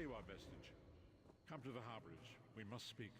you are, Vestige. Come to the harborage. We must speak.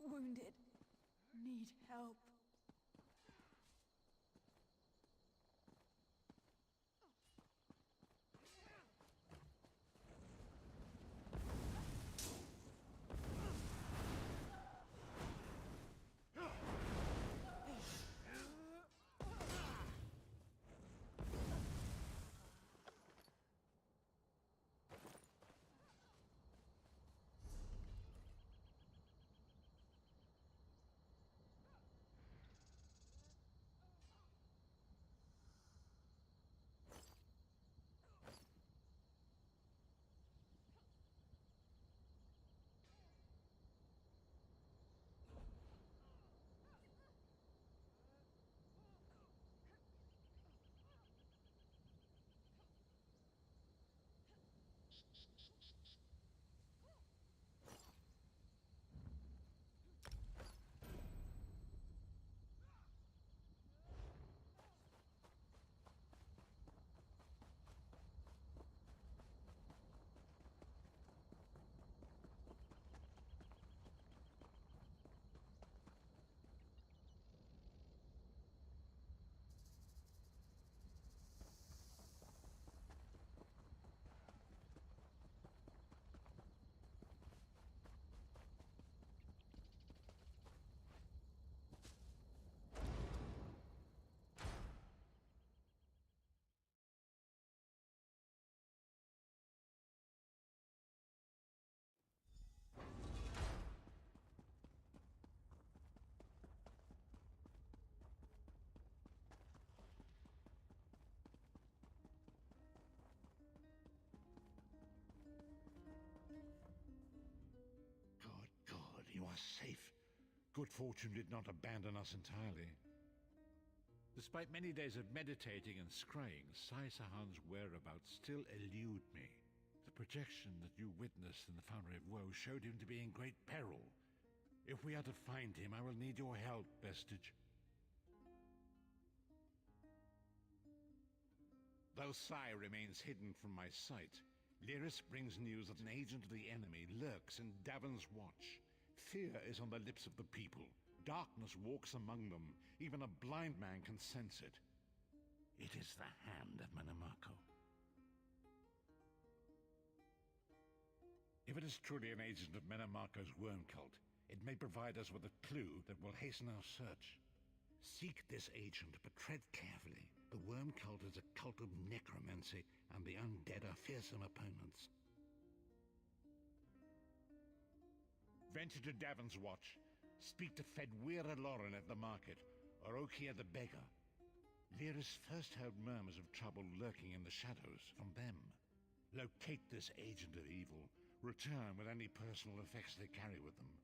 Wounded. Need help. Good. You are safe. Good fortune did not abandon us entirely. Despite many days of meditating and scrying, Sai Sahan's whereabouts still elude me. The projection that you witnessed in the Foundry of Woe showed him to be in great peril. If we are to find him, I will need your help, Vestige. Though Sai remains hidden from my sight, Lyris brings news that an agent of the enemy lurks in Davon's Watch. Fear is on the lips of the people. Darkness walks among them. Even a blind man can sense it. It is the hand of Manamako. If it is truly an agent of Manamako's worm cult, it may provide us with a clue that will hasten our search. Seek this agent, but tread carefully. The worm cult is a cult of necromancy, and the undead are fearsome opponents. Venture to Davon's Watch. Speak to Fedwira Lauren at the market, or Okia the beggar. Lyris first heard murmurs of trouble lurking in the shadows from them. Locate this agent of evil. Return with any personal effects they carry with them.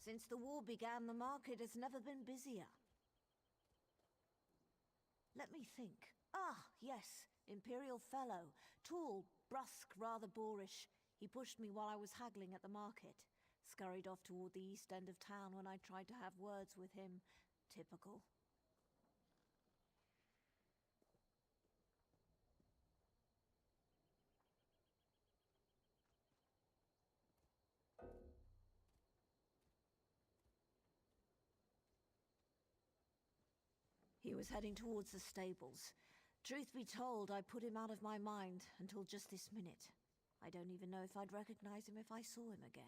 Since the war began, the market has never been busier. Let me think. Ah, yes, Imperial Fellow. Tall, brusque, rather boorish. He pushed me while I was haggling at the market. Scurried off toward the east end of town when I tried to have words with him. Typical. He was heading towards the stables. Truth be told, I put him out of my mind until just this minute. I don't even know if I'd recognize him if I saw him again.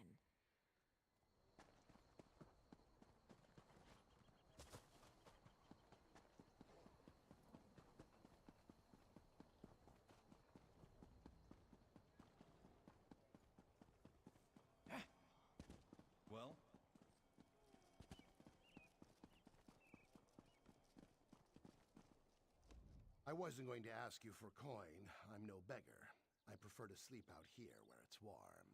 Well? I wasn't going to ask you for coin. I'm no beggar. I prefer to sleep out here where it's warm.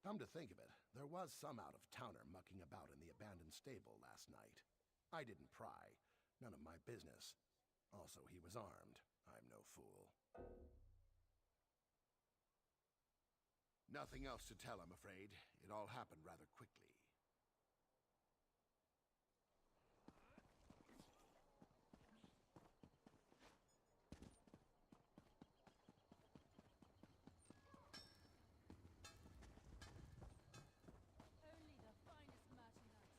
Come to think of it, there was some out-of-towner mucking about in the abandoned stable last night. I didn't pry. None of my business. Also, he was armed. I'm no fool. Nothing else to tell, I'm afraid. It all happened rather quickly. Only the finest merchandise.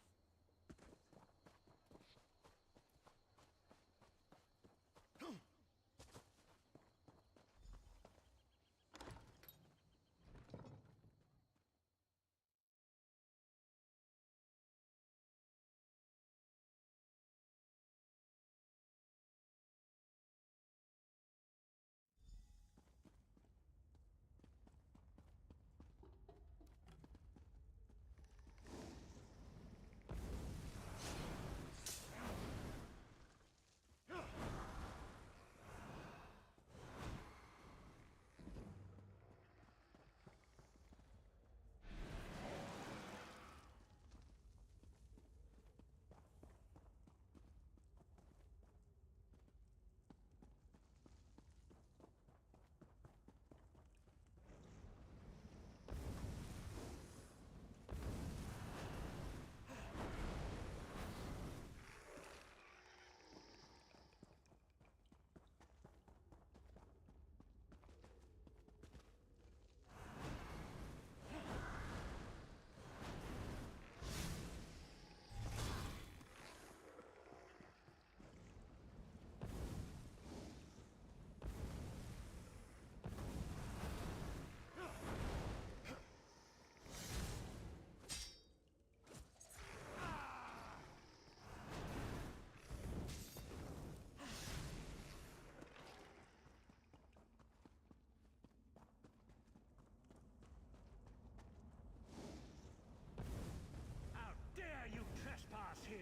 How dare you trespass here!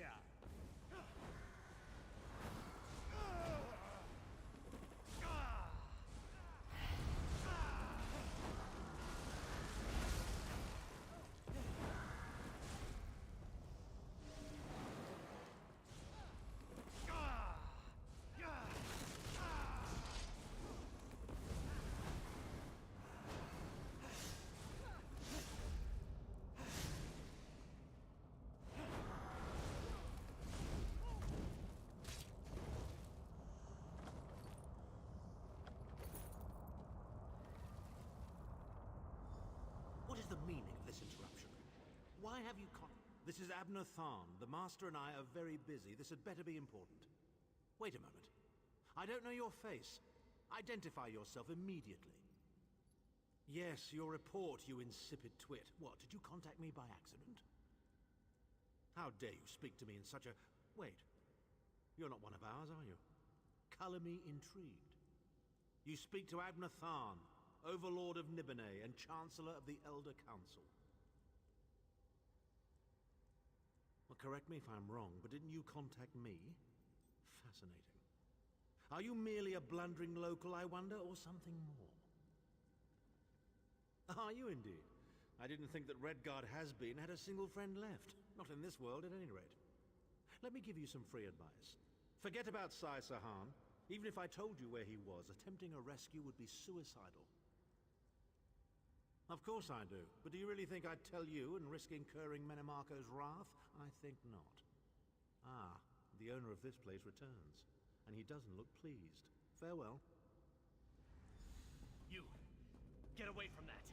What is the meaning of this interruption? Why have you This is Abner Tharn. The Master and I are very busy. This had better be important. Wait a moment. I don't know your face. Identify yourself immediately. Yes, your report, you insipid twit. What, did you contact me by accident? How dare you speak to me in such a... Wait. You're not one of ours, are you? Color me intrigued. You speak to Abner Tharn, Overlord of Nibene and Chancellor of the Elder Council. Well, correct me if I'm wrong, but didn't you contact me? Fascinating. Are you merely a blundering local, I wonder, or something more? Are you indeed? I didn't think that Redguard has-been had a single friend left. Not in this world, at any rate. Let me give you some free advice. Forget about Sai Sahan. Even if I told you where he was, attempting a rescue would be suicidal. Of course I do. But do you really think I'd tell you and risk incurring Menemarco's wrath? I think not. Ah, the owner of this place returns. And he doesn't look pleased. Farewell. You! Get away from that!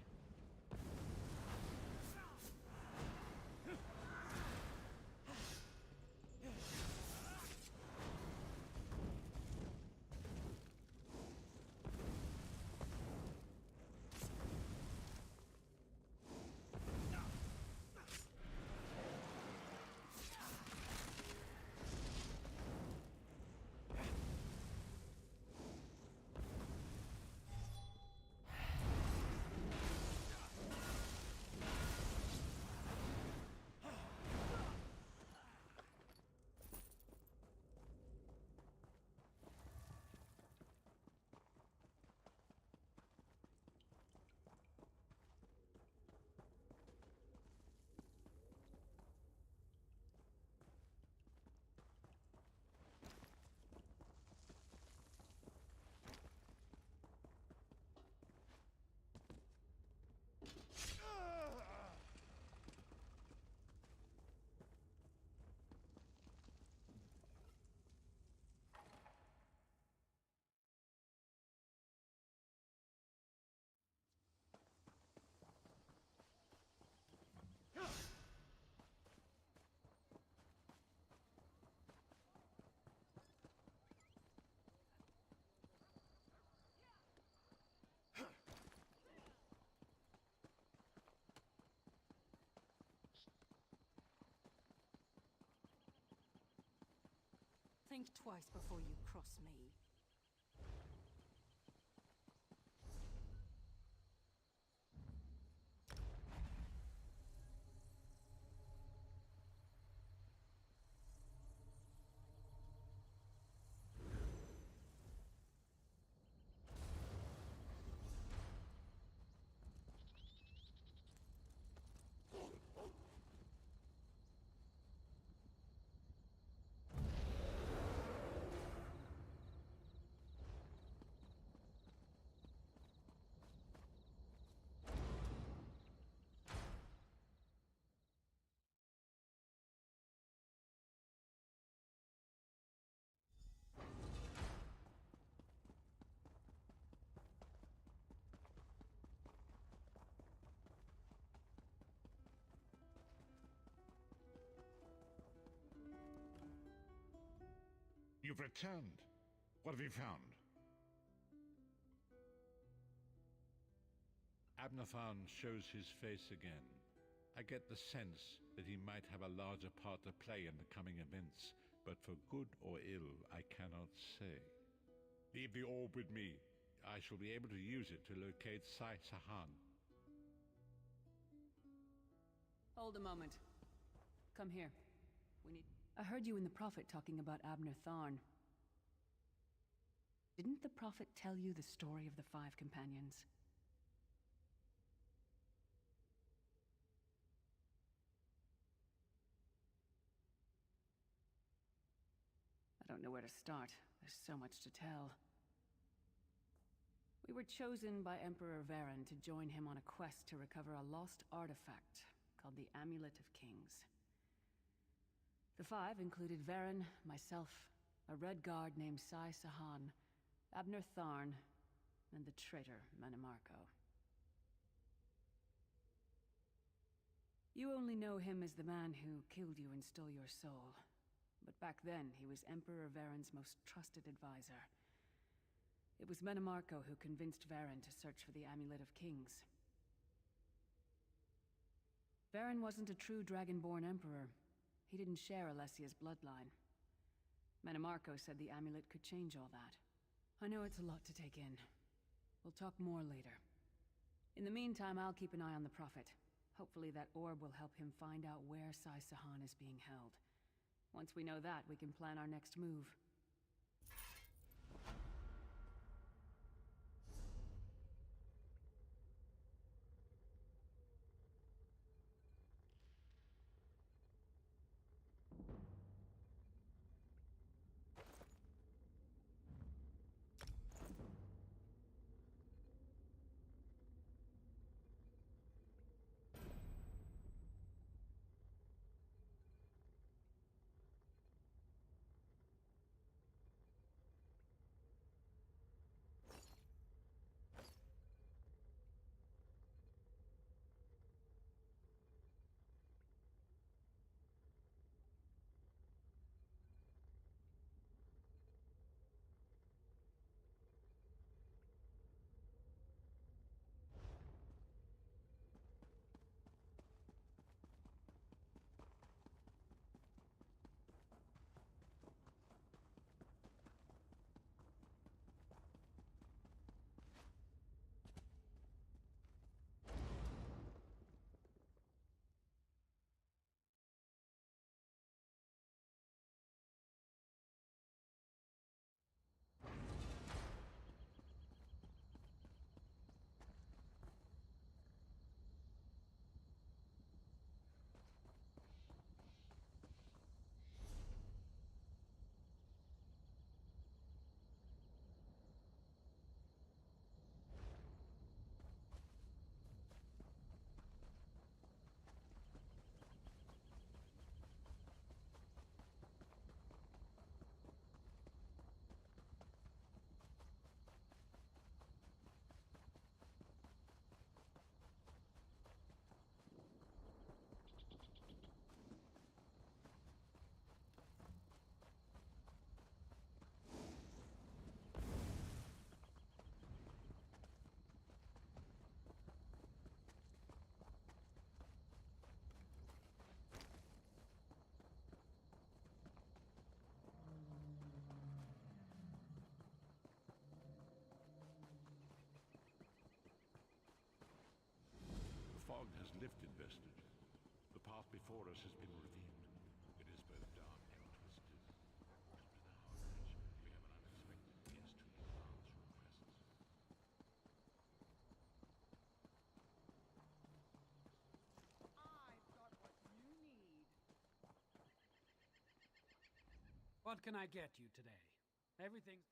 Think twice before you cross me. You've returned. What have you found? Abnathan shows his face again. I get the sense that he might have a larger part to play in the coming events, but for good or ill, I cannot say. Leave the orb with me. I shall be able to use it to locate Sai Sahan. Hold a moment. Come here. I heard you and the Prophet talking about Abner Tharn. Didn't the Prophet tell you the story of the Five Companions? I don't know where to start. There's so much to tell. We were chosen by Emperor Varen to join him on a quest to recover a lost artifact called the Amulet of Kings. The five included Varen, myself, a Red Guard named Sai Sahan, Abner Tharn, and the traitor Menemarco. You only know him as the man who killed you and stole your soul. But back then, he was Emperor Varen's most trusted advisor. It was Menemarco who convinced Varen to search for the Amulet of Kings. Varen wasn't a true Dragonborn Emperor. He didn't share Alessia's bloodline. Menemarco said the amulet could change all that. I know it's a lot to take in. We'll talk more later. In the meantime, I'll keep an eye on the Prophet. Hopefully that orb will help him find out where Sai Sahan is being held. Once we know that, we can plan our next move. lifted vestige. The path before us has been revealed. It is both dark and twisted. But within our reach, we have an unexpected guest who demands your presence. I've got what you need. What can I get you today? Everything's...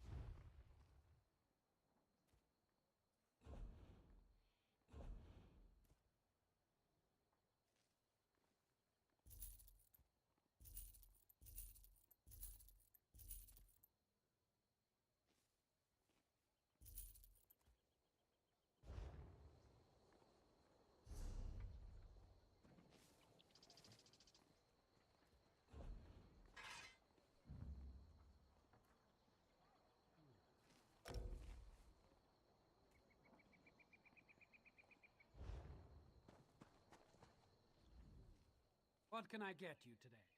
What can I get you today?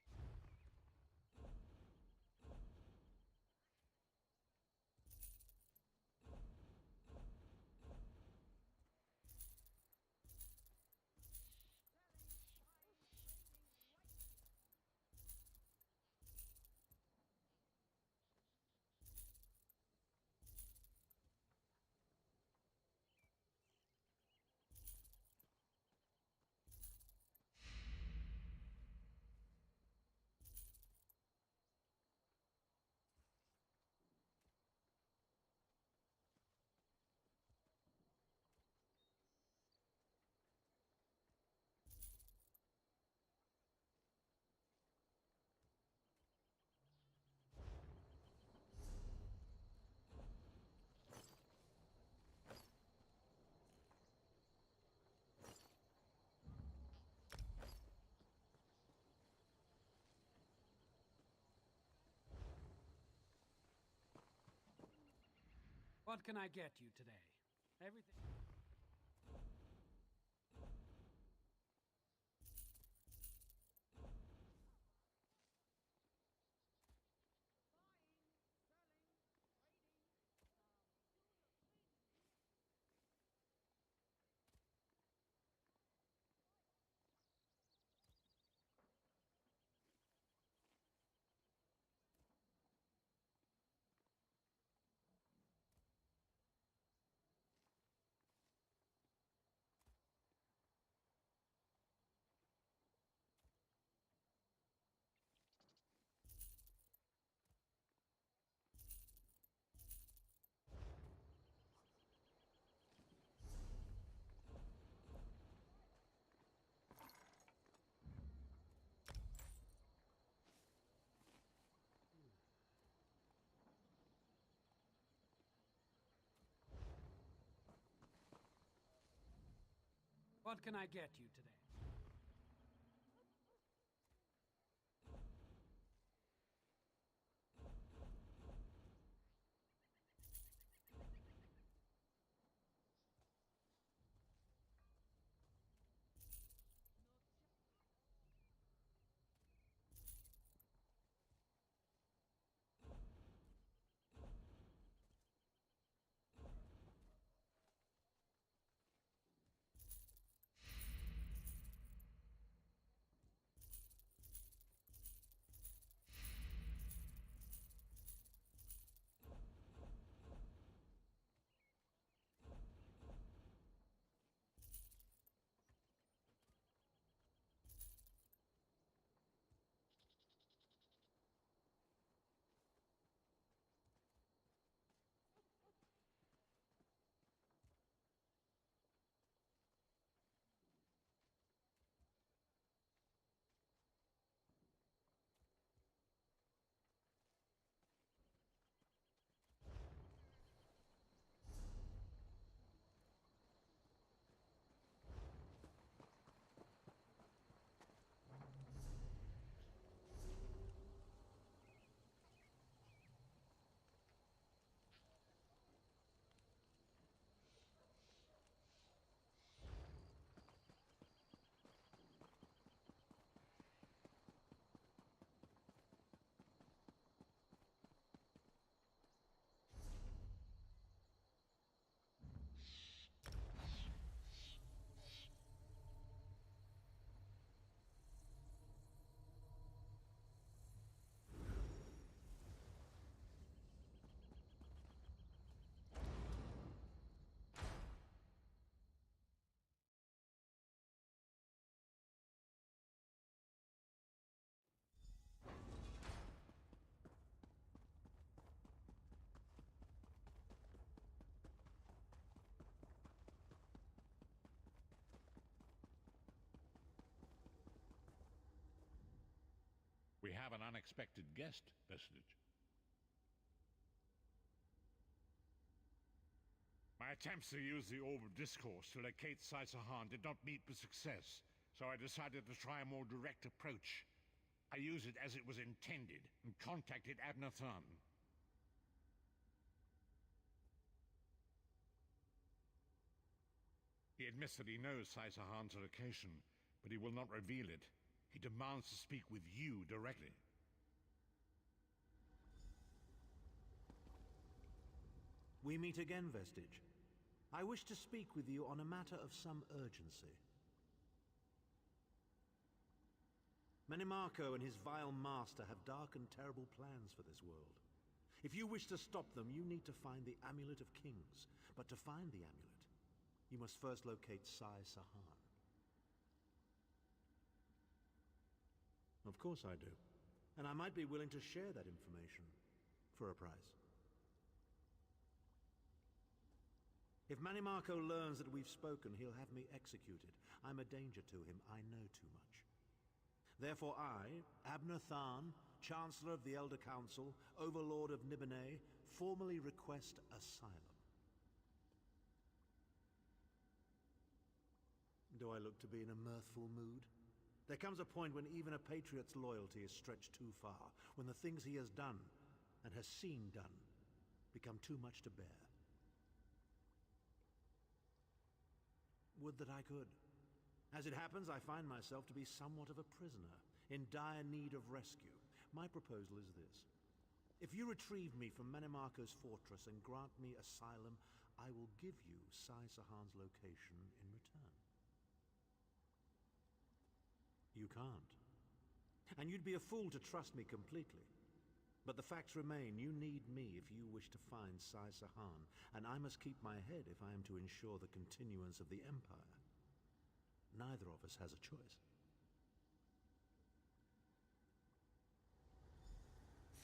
What can I get you today? Everything... What can I get you today? have an unexpected guest, Vestige. My attempts to use the Orb of Discourse to locate Sai-Sahan did not meet with success, so I decided to try a more direct approach. I used it as it was intended, and contacted Abner Than. He admits that he knows Sai-Sahan's location, but he will not reveal it. He demands to speak with you directly. We meet again, Vestige. I wish to speak with you on a matter of some urgency. Menimarco and his vile master have dark and terrible plans for this world. If you wish to stop them, you need to find the Amulet of Kings. But to find the amulet, you must first locate Sai-Sahan. Of course I do. And I might be willing to share that information for a price. If Menimarco learns that we've spoken, he'll have me executed. I'm a danger to him. I know too much. Therefore I, Abner Than, Chancellor of the Elder Council, Overlord of Nibene, formally request asylum. Do I look to be in a mirthful mood? There comes a point when even a patriot's loyalty is stretched too far, when the things he has done, and has seen done, become too much to bear. Would that I could. As it happens, I find myself to be somewhat of a prisoner, in dire need of rescue. My proposal is this. If you retrieve me from Menimarco's fortress and grant me asylum, I will give you Sai-Sahan's location in return. You can't. And you'd be a fool to trust me completely. But the facts remain, you need me if you wish to find Sai-Sahan, and I must keep my head if I am to ensure the continuance of the Empire. Neither of us has a choice.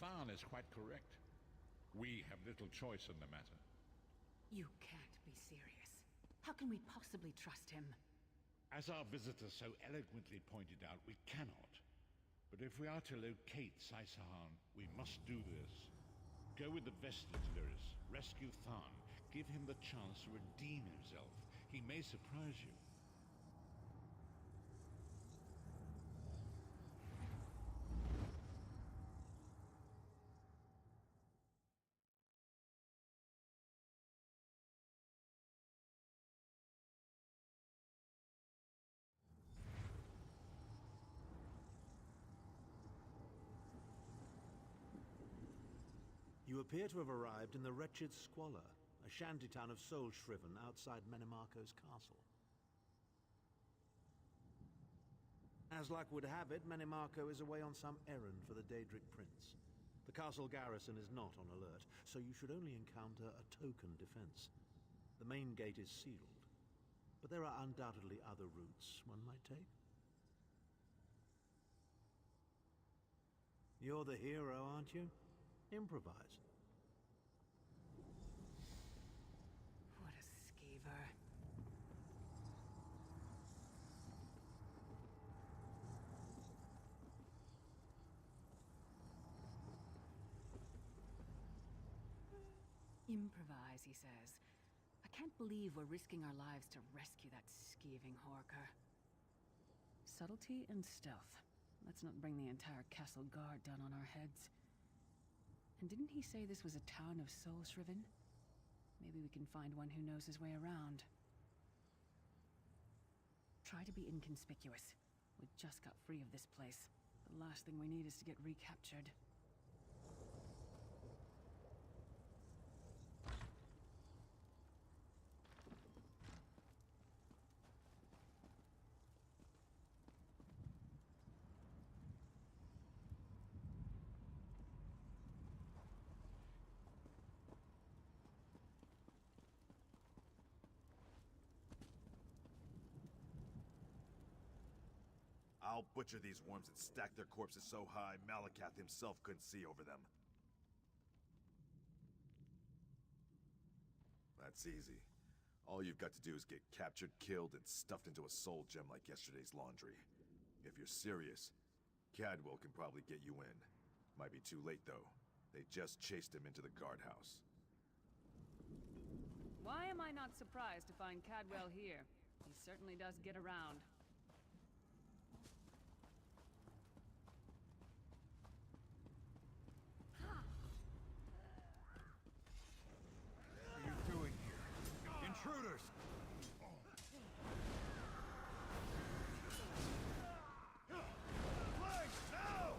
Than is quite correct. We have little choice in the matter. You can't be serious. How can we possibly trust him? As our visitor so eloquently pointed out, we cannot. But if we are to locate Sai-Sahan, we must do this. Go with the Vestige, Lyris. Rescue Than. Give him the chance to redeem himself. He may surprise you. You appear to have arrived in the wretched Squalor, a shantytown of Soulshriven outside Menimarco's castle. As luck would have it, Menimarco is away on some errand for the Daedric Prince. The castle garrison is not on alert, so you should only encounter a token defense. The main gate is sealed, but there are undoubtedly other routes one might take. You're the hero, aren't you? Improvise. What a skeever. Improvise, he says. I can't believe we're risking our lives to rescue that skeeving Horker. Subtlety and stealth. Let's not bring the entire castle guard down on our heads. And didn't he say this was a town of Soulshriven? Maybe we can find one who knows his way around. Try to be inconspicuous. We just got free of this place. The last thing we need is to get recaptured. I'll butcher these worms and stack their corpses so high, Malakath himself couldn't see over them. That's easy. All you've got to do is get captured, killed, and stuffed into a soul gem like yesterday's laundry. If you're serious, Cadwell can probably get you in. Might be too late, though. They just chased him into the guardhouse. Why am I not surprised to find Cadwell here? He certainly does get around. What are you doing here? Intruders! Flanks, now!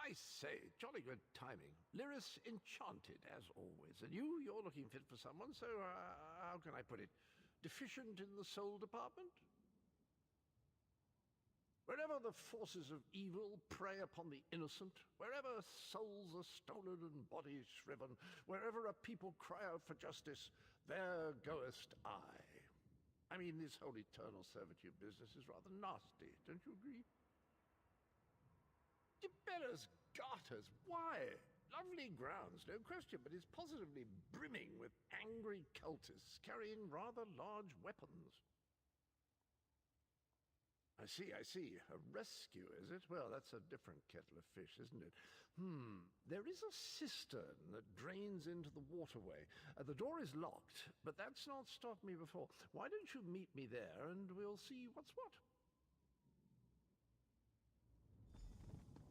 I say, jolly good timing. Lyris enchanted, as always. And you're looking fit for someone, so how can I put it? Deficient in the soul department? Wherever the forces of evil prey upon the innocent, wherever souls are stolen and bodies shriven, wherever a people cry out for justice, there goest I. I mean, this whole eternal servitude business is rather nasty, don't you agree? Tiberius Garters, why? Lovely grounds, no question, but it's positively brimming with angry cultists carrying rather large weapons. I see. A rescue, is it? Well, that's a different kettle of fish, isn't it? There is a cistern that drains into the waterway. The door is locked, but that's not stopped me before. Why don't you meet me there and we'll see what's what?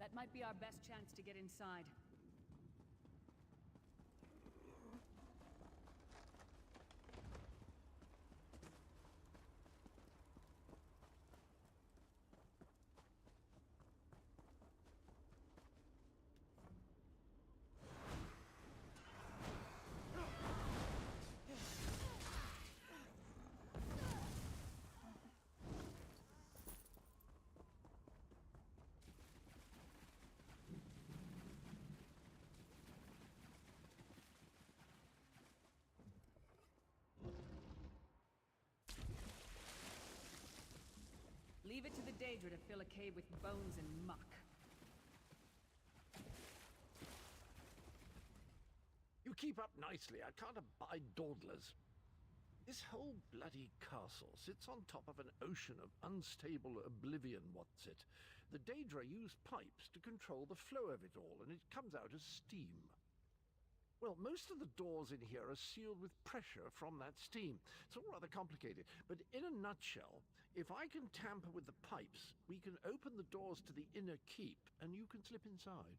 That might be our best chance to get inside. Leave it to the Daedra to fill a cave with bones and muck. You keep up nicely. I can't abide dawdlers. This whole bloody castle sits on top of an ocean of unstable oblivion, what's it? The Daedra use pipes to control the flow of it all, and it comes out as steam. Well, most of the doors in here are sealed with pressure from that steam. It's all rather complicated, but in a nutshell, if I can tamper with the pipes, we can open the doors to the inner keep, and you can slip inside.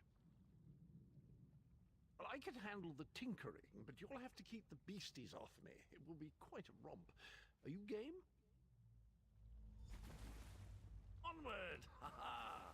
Well, I can handle the tinkering, but you'll have to keep the beasties off me. It will be quite a romp. Are you game? Onward! Ha-ha!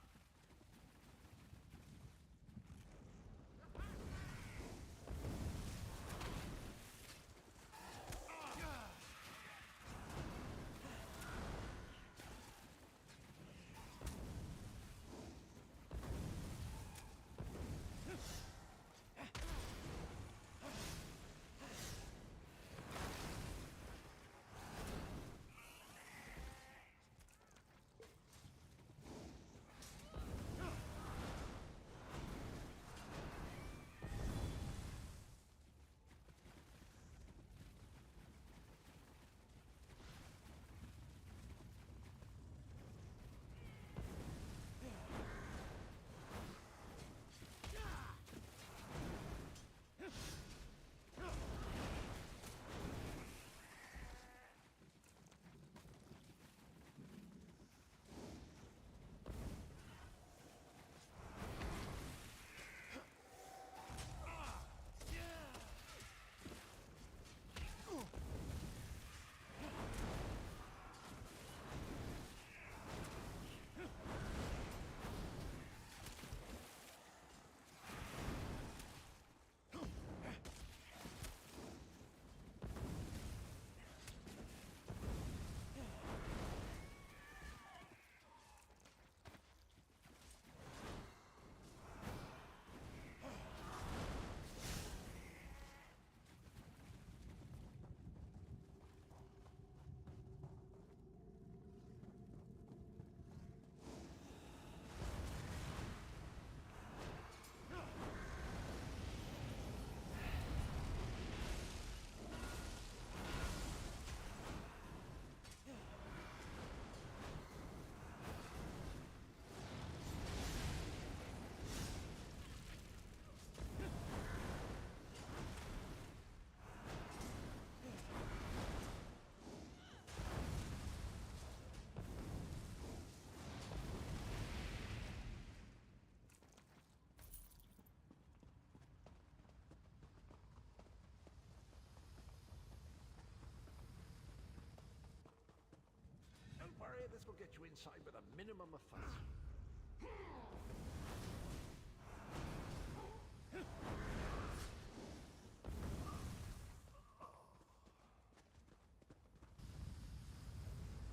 else will get you inside with a minimum of fuss.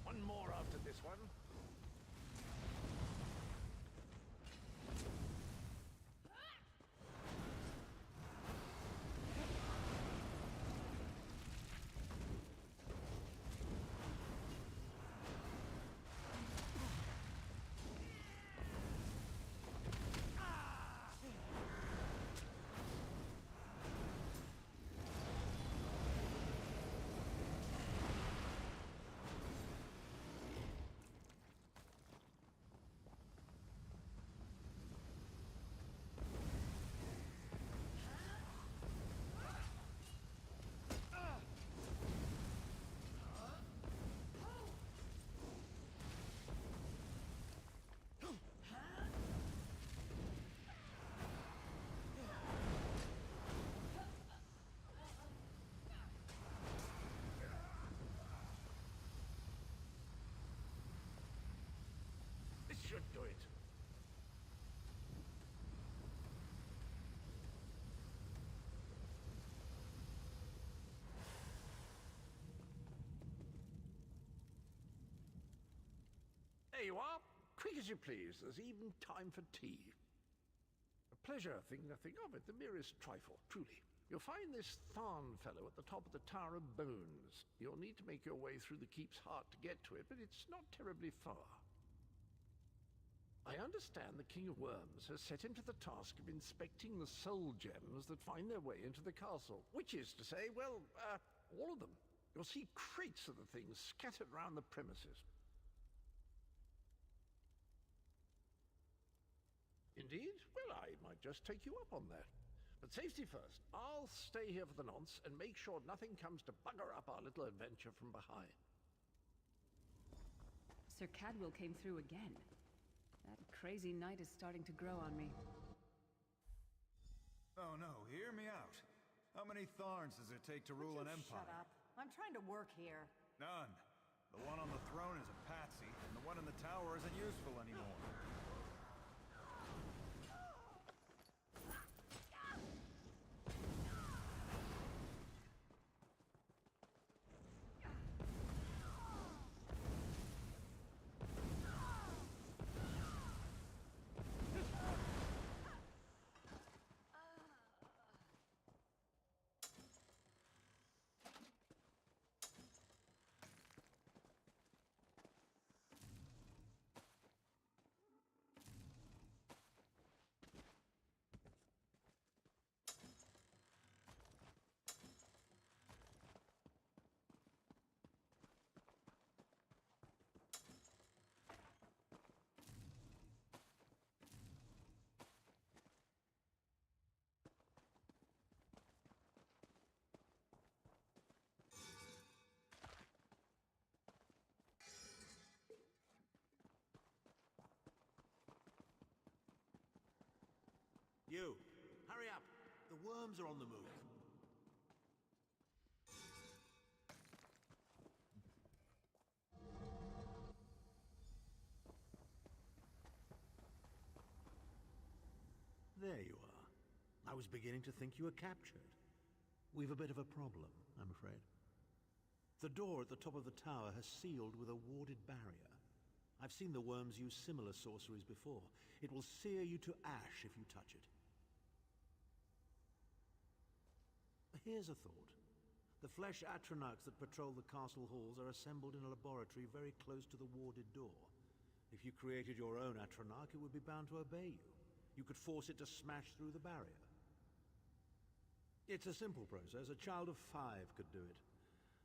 One more after this one. Should do it. There you are. Quick as you please. There's even time for tea. A pleasure, think nothing of it. The merest trifle, truly. You'll find this Tharn fellow at the top of the Tower of Bones. You'll need to make your way through the keep's heart to get to it, but it's not terribly far. I understand the King of Worms has set him to the task of inspecting the soul gems that find their way into the castle. Which is to say, well, all of them. You'll see crates of the things scattered around the premises. Indeed? Well, I might just take you up on that. But safety first. I'll stay here for the nonce and make sure nothing comes to bugger up our little adventure from behind. Sir Cadwell came through again. That crazy knight is starting to grow on me. Oh no, hear me out. How many Tharns does it take to rule an empire? Shut up. I'm trying to work here. None. The one on the throne is a patsy, and the one in the tower isn't useful anymore. You, hurry up. The worms are on the move. There you are. I was beginning to think you were captured. We've a bit of a problem, I'm afraid. The door at the top of the tower has sealed with a warded barrier. I've seen the worms use similar sorceries before. It will sear you to ash if you touch it. Here's a thought. The flesh Atronachs that patrol the castle halls are assembled in a laboratory very close to the warded door. If you created your own Atronach, it would be bound to obey you. You could force it to smash through the barrier. It's a simple process. A child of 5 could do it.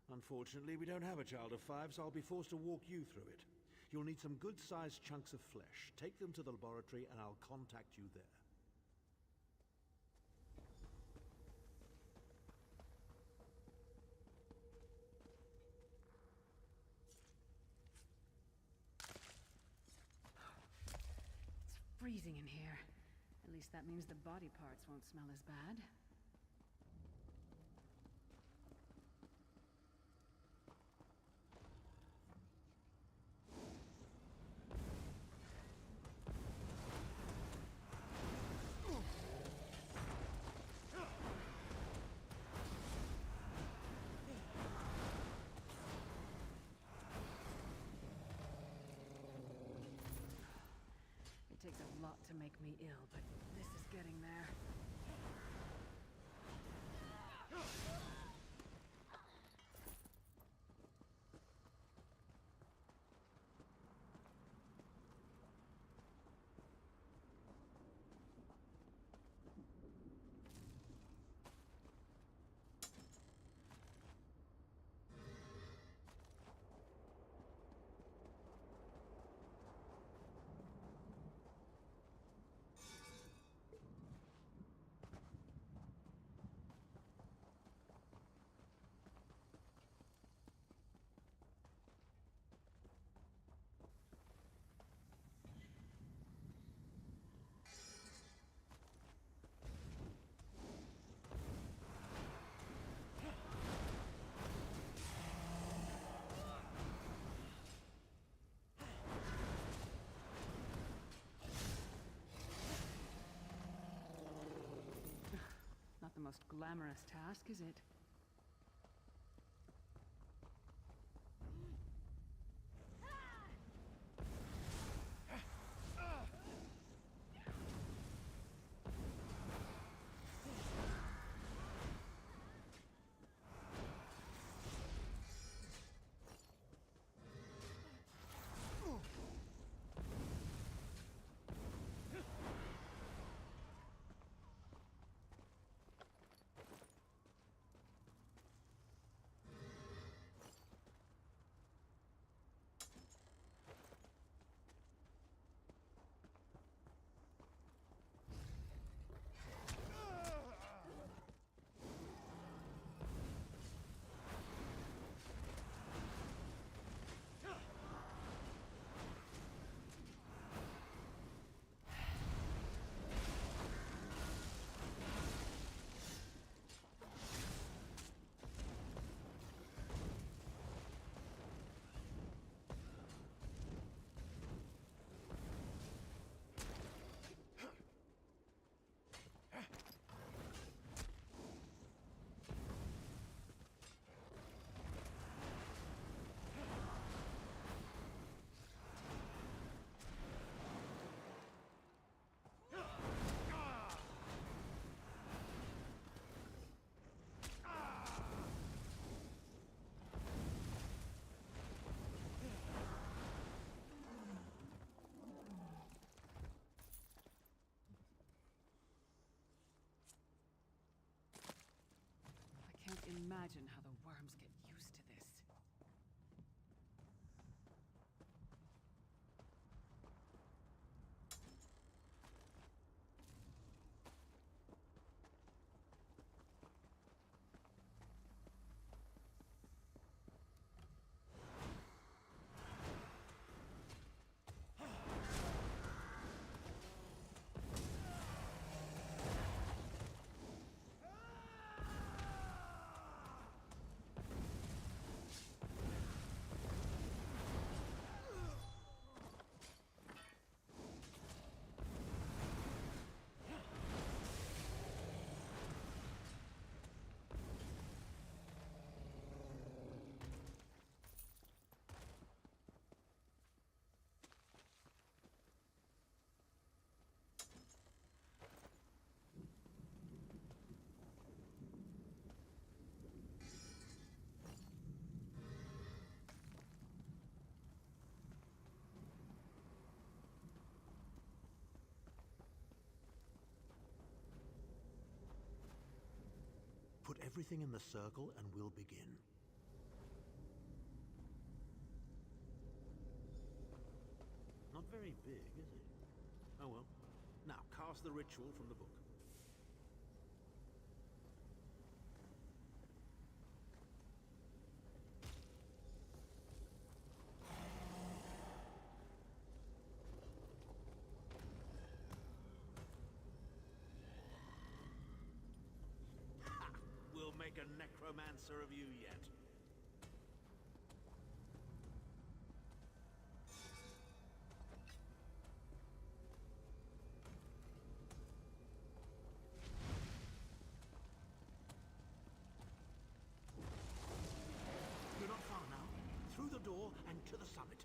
Unfortunately, we don't have a child of 5, so I'll be forced to walk you through it. You'll need some good-sized chunks of flesh. Take them to the laboratory and I'll contact you there. Freezing in here. At least that means the body parts won't smell as bad. me ill, but this is getting there. Not the most glamorous task, is it? I can't imagine how the worms get used to this. Put everything in the circle and we'll begin. Not very big, is it? Oh well. Now, cast the ritual from the book. We'll make a necromancer of you yet. You're not far now. Through the door and to the summit.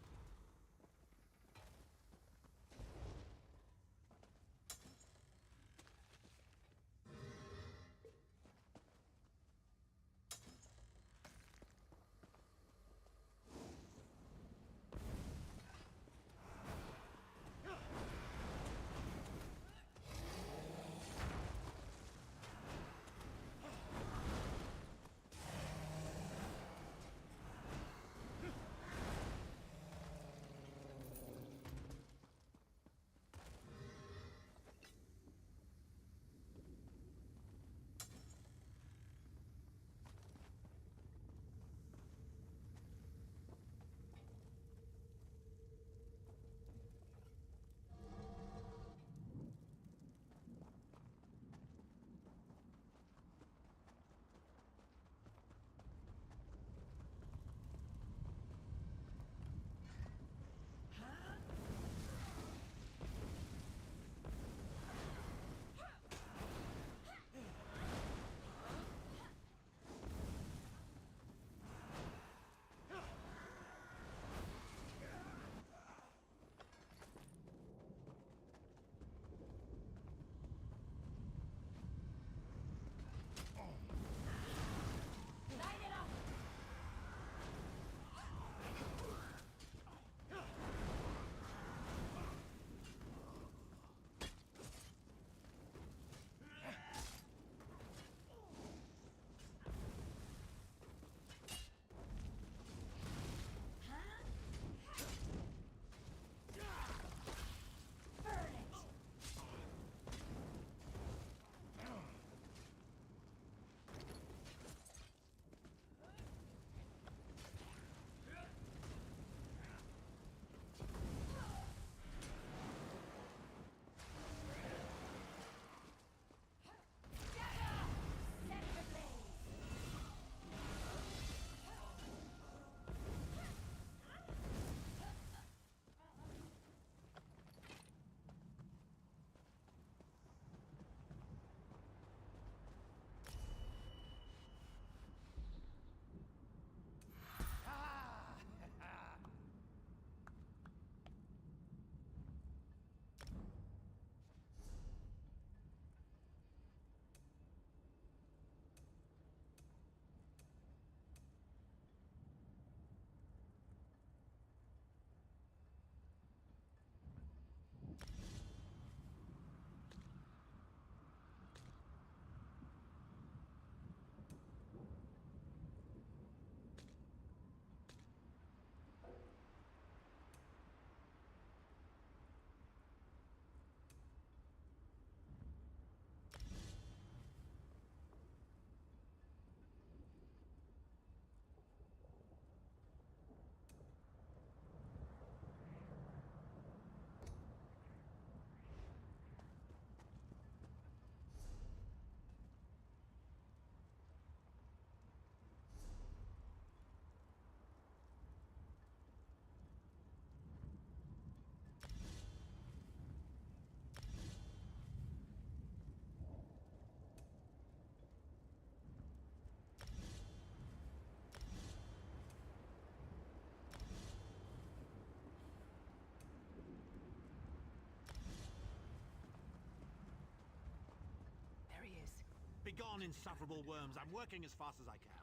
gone, insufferable worms. I'm working as fast as I can.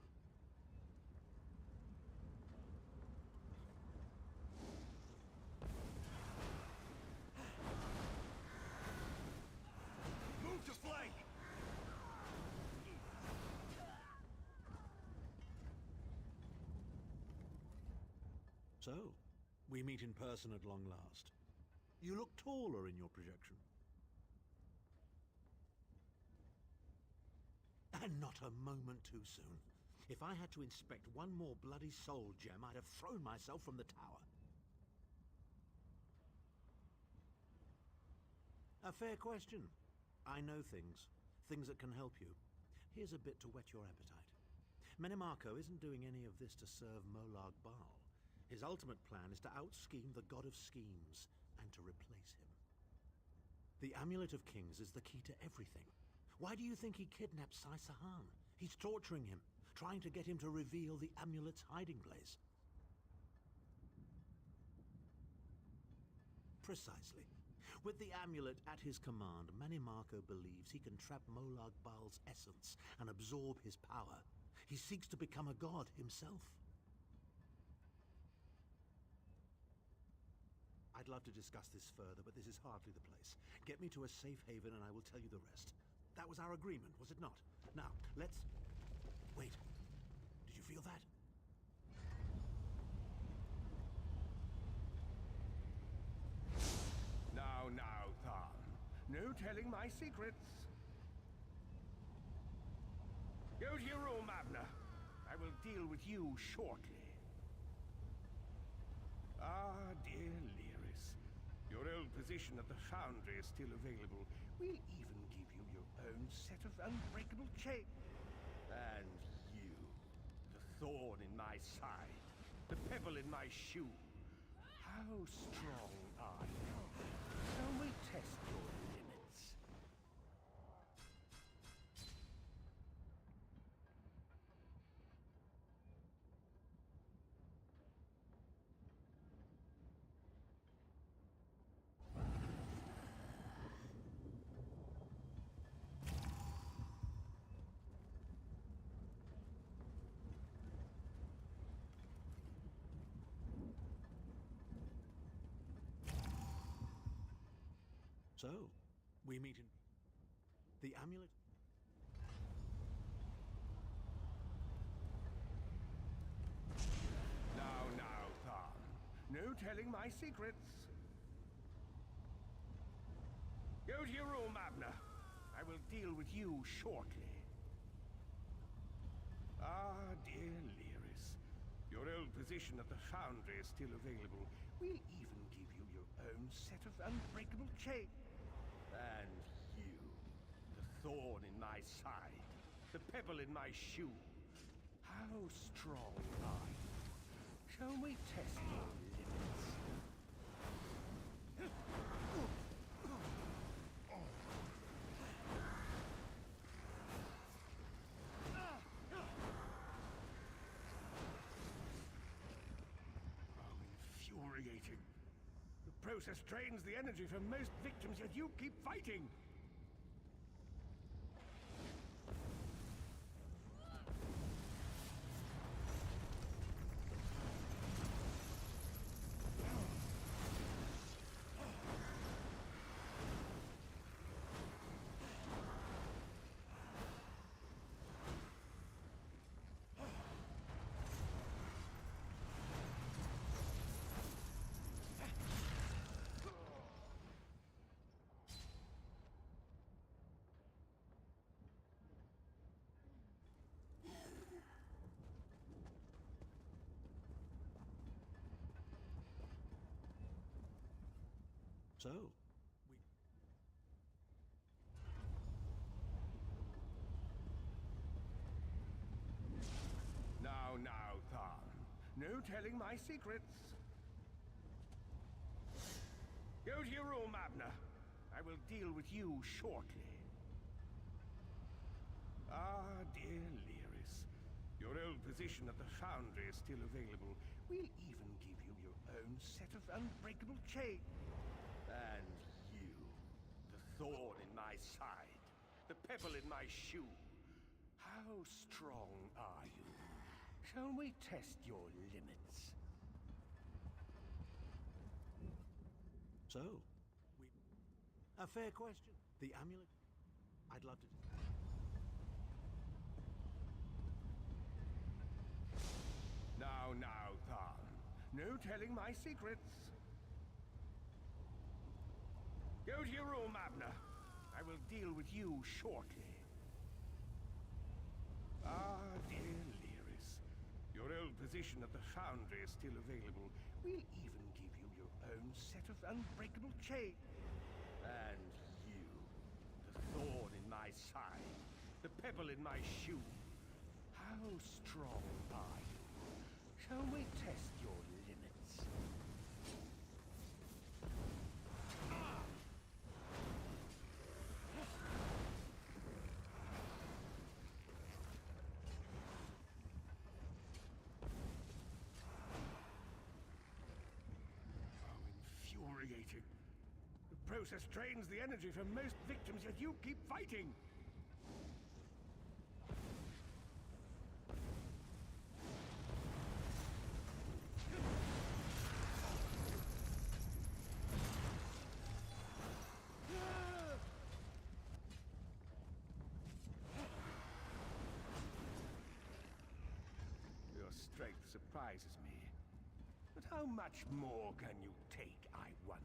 Move to flank! So, we meet in person at long last. You look taller in your projection. And not a moment too soon. If I had to inspect one more bloody soul gem, I'd have thrown myself from the tower. A fair question. I know things. Things that can help you. Here's a bit to whet your appetite. Menimarco isn't doing any of this to serve Molag Bal. His ultimate plan is to out-scheme the God of Schemes and to replace him. The Amulet of Kings is the key to everything. Why do you think he kidnapped Sai Sahan? He's torturing him, trying to get him to reveal the amulet's hiding place. Precisely. With the amulet at his command, Menimarco believes he can trap Molag Bal's essence and absorb his power. He seeks to become a god himself. I'd love to discuss this further, but this is hardly the place. Get me to a safe haven and I will tell you the rest. That was our agreement, was it not? Now, let's... Wait. Did you feel that? Now, Tharn. No telling my secrets. Go to your room, Abner. I will deal with you shortly. Ah, dear Lyris. Your old position at the Foundry is still available. We'll even give you your own set of unbreakable chains. And you, the thorn in my side, the pebble in my shoe. How strong are you? Shall we test your limits? So, we meet in... The amulet... Now, Tharn. No telling my secrets. Go to your room, Abner. I will deal with you shortly. Ah, dear Lyris. Your old position at the Foundry is still available. We'll even give you your own set of unbreakable chains. And you, the thorn in my side, the pebble in my shoe. How strong are you? Shall we test your limits? How infuriating. The process drains the energy from most victims, yet you keep fighting! So, we... Now, Tharn. No telling my secrets. Go to your room, Abner. I will deal with you shortly. Ah, dear Lyris. Your old position at the Foundry is still available. We'll even give you your own set of unbreakable chains. And you, the thorn in my side, the pebble in my shoe. How strong are you? Shall we test your limits? So, a fair question. The amulet? I'd love to... Now, Tharn. No telling my secrets. Go to your room, Abner. I will deal with you shortly. Ah, dear Lyris. Your old position at the Foundry is still available. We'll even give you your own set of unbreakable chain. And you, the thorn in my side, the pebble in my shoe. How strong are you? Shall we test your limits? Infuriating. The process drains the energy from most victims, yet you keep fighting. Your strength surprises me. But how much more can you take, I wonder?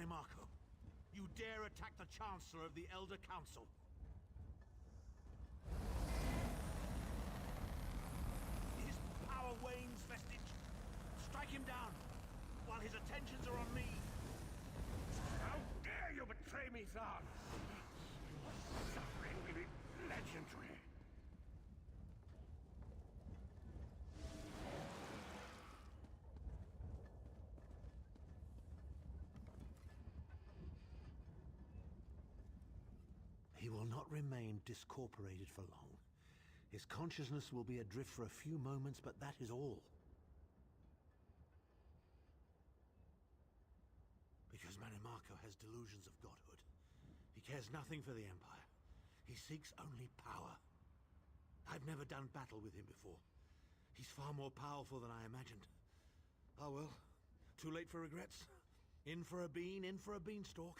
Marco, you dare attack the Chancellor of the Elder Council? His power wanes, Vestige. Strike him down, while his attentions are on me. How dare you betray me, Tharn? Your suffering will be legendary. He will not remain discorporated for long. His consciousness will be adrift for a few moments, but that is all. Because Manimarco has delusions of godhood. He cares nothing for the Empire. He seeks only power. I've never done battle with him before. He's far more powerful than I imagined. Oh well, too late for regrets. In for a bean, in for a beanstalk.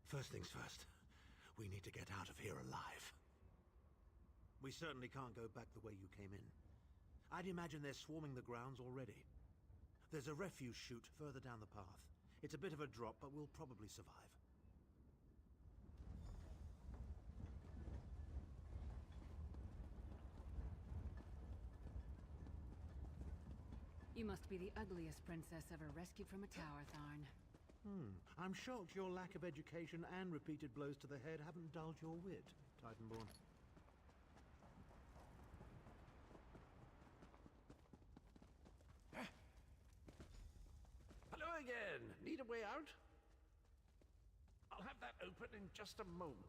First things first. We need to get out of here alive. We certainly can't go back the way you came in. I'd imagine they're swarming the grounds already. There's a refuse chute further down the path. It's a bit of a drop, but we'll probably survive. You must be the ugliest princess ever rescued from a tower, Tharn. I'm shocked your lack of education and repeated blows to the head haven't dulled your wit, Titanborn. Hello again. Need a way out? I'll have that open in just a moment.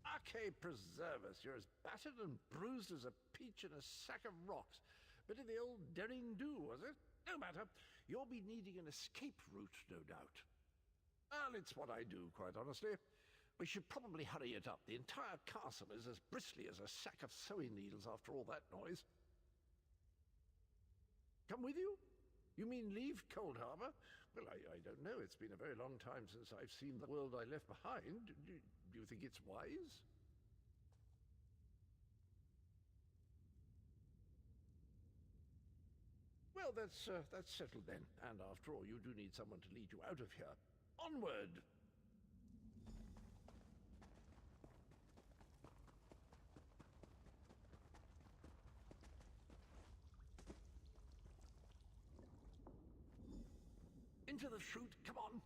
Arche preserve us. You're as battered and bruised as a peach in a sack of rocks. Bit of the old derring-do, was it? No matter. You'll be needing an escape route, no doubt. Well, it's what I do, quite honestly. We should probably hurry it up. The entire castle is as bristly as a sack of sewing needles after all that noise. Come with you? You mean leave Cold Harbor? Well, I don't know. It's been a very long time since I've seen the world I left behind. Do you think it's wise? Well, that's settled then. And after all, you do need someone to lead you out of here. Onward! Into the chute, come on!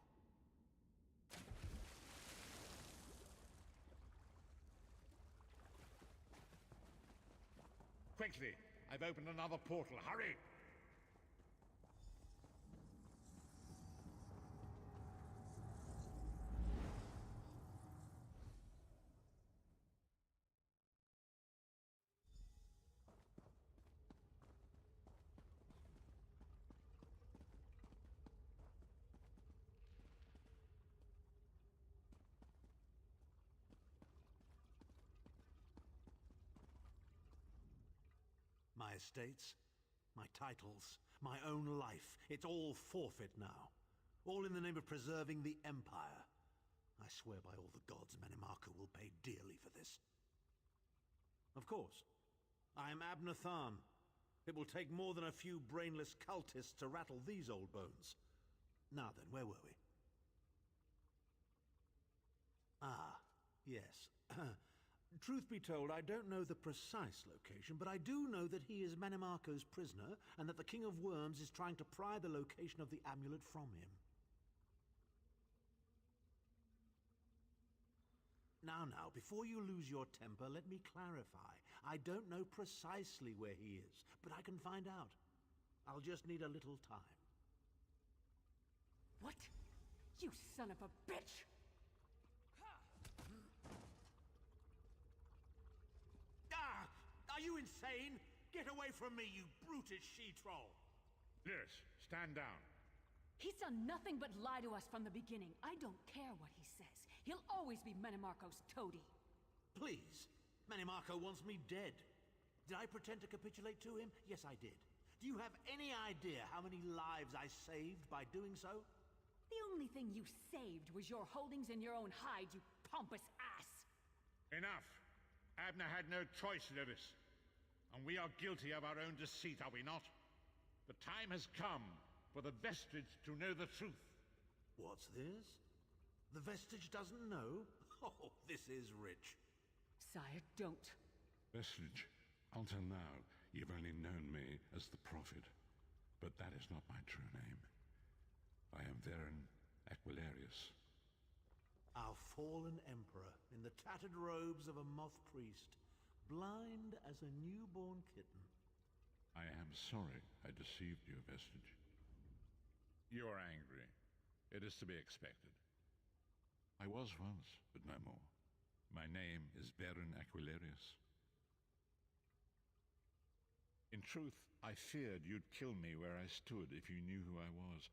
Quickly! I've opened another portal. Hurry! My estates, my titles, my own life. It's all forfeit now. All in the name of preserving the Empire. I swear by all the gods, Manimarco will pay dearly for this. Of course. I am Abner Tharn. It will take more than a few brainless cultists to rattle these old bones. Now then, where were we? Ah, yes. Truth be told, I don't know the precise location, but I do know that he is Manimarco's prisoner, and that the King of Worms is trying to pry the location of the amulet from him. Now, before you lose your temper, let me clarify. I don't know precisely where he is, but I can find out. I'll just need a little time. What? You son of a bitch! Are you insane? Get away from me, you brutish she-troll! Lyris, stand down. He's done nothing but lie to us from the beginning. I don't care what he says. He'll always be Manimarco's toady. Please. Manimarco wants me dead. Did I pretend to capitulate to him? Yes, I did. Do you have any idea how many lives I saved by doing so? The only thing you saved was your holdings in your own hide, you pompous ass! Enough! Abner had no choice, Lyris. And we are guilty of our own deceit, are we not? The time has come for the Vestige to know the truth. What's this? The Vestige doesn't know? Oh, this is rich. Sire, don't. Vestige, until now, you've only known me as the Prophet. But that is not my true name. I am Varen Aquilarius. Our fallen emperor, in the tattered robes of a moth priest, blind as a newborn kitten. I am sorry I deceived you, Vestige. You are angry. It is to be expected. I was once, but no more. My name is Varen Aquilarius. In truth, I feared you'd kill me where I stood if you knew who I was.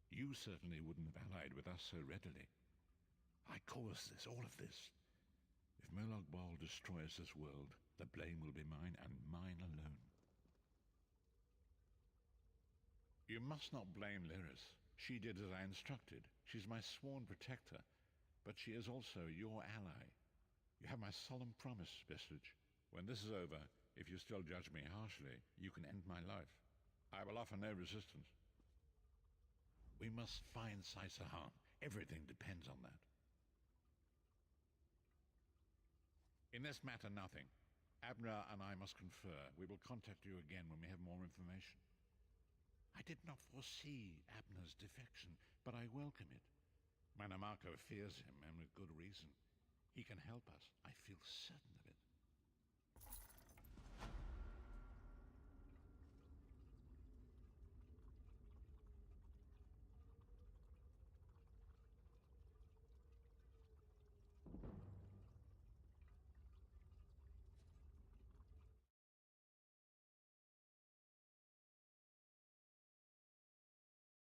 You certainly wouldn't have allied with us so readily. I caused this, all of this. If Molag Bal destroys this world, the blame will be mine, and mine alone. You must not blame Lyris. She did as I instructed. She's my sworn protector, but she is also your ally. You have my solemn promise, Vestige. When this is over, if you still judge me harshly, you can end my life. I will offer no resistance. We must find Sai-Sahan. Everything depends on that. In this matter, nothing. Abner and I must confer. We will contact you again when we have more information. I did not foresee Abner's defection, but I welcome it. Manimarco fears him, and with good reason. He can help us. I feel certain of